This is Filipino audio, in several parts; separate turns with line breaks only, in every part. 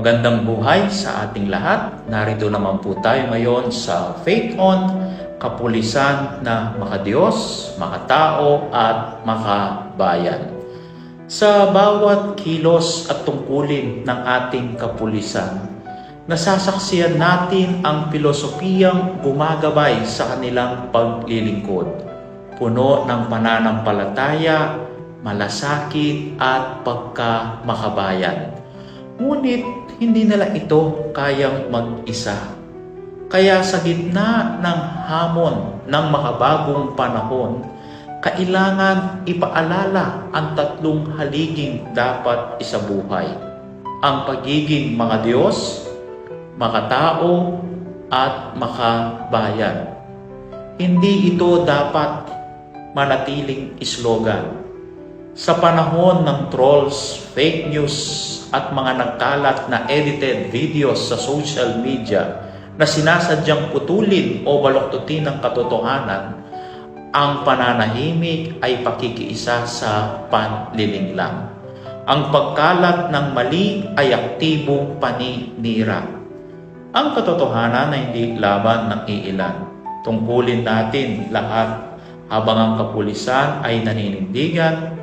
Magandang buhay sa ating lahat. Narito naman po tayo ngayon sa Faith On, kapulisan na makadiyos, makatao at makabayan. Sa bawat kilos at tungkulin ng ating kapulisan, nasasaksiyan natin ang filosofiyang gumagabay sa kanilang paglilingkod, puno ng pananampalataya, malasakit at pagkamakabayan. Ngunit hindi nila ito kayang mag-isa. Kaya sa gitna ng hamon ng makabagong panahon, kailangan ipaalala ang tatlong haliging dapat isabuhay: ang pagiging makadiyos, makatao, at makabayan. Hindi ito dapat manatiling slogan. Sa panahon ng trolls, fake news, at mga nagkalat na edited videos sa social media na sinasadyang putulin o baluktutin ng katotohanan, ang pananahimik ay pakikiisa sa panlilinlang. Ang pagkalat ng mali ay aktibong paninira. Ang katotohanan ay hindi laban ng iilan. Tungkulin natin lahat habang ang kapulisan ay naninindigan.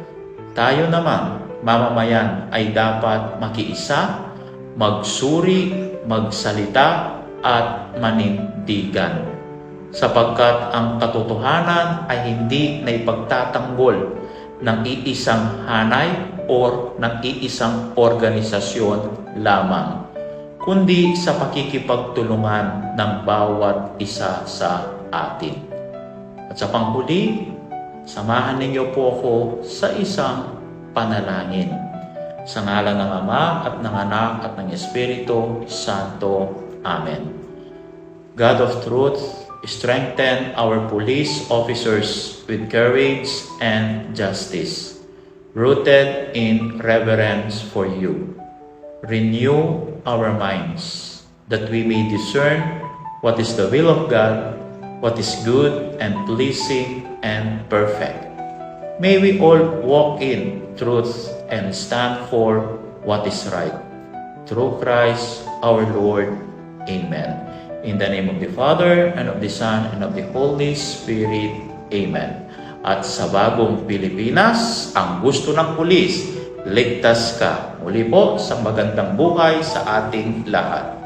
Tayo naman, mamamayan, ay dapat makiisa, magsuri, magsalita, at manindigan. Sapagkat ang katotohanan ay hindi na ipagtatanggol ng iisang hanay o ng iisang organisasyon lamang, kundi sa pakikipagtulungan ng bawat isa sa atin. At sa panghuli, samahan ninyo po ako sa isang panalangin. Sa ngalan ng Ama at ng Anak at ng Espiritu Santo. Amen. God of truth, strengthen our police officers with courage and justice, rooted in reverence for you. Renew our minds, that we may discern what is the will of God, what is good and pleasing and perfect. May we all walk in truth and stand for what is right. Through Christ our Lord. Amen. In the name of the Father, and of the Son, and of the Holy Spirit. Amen. At sa bagong Pilipinas, ang gusto ng pulis, ligtas ka. Muli po sa magandang buhay sa ating lahat.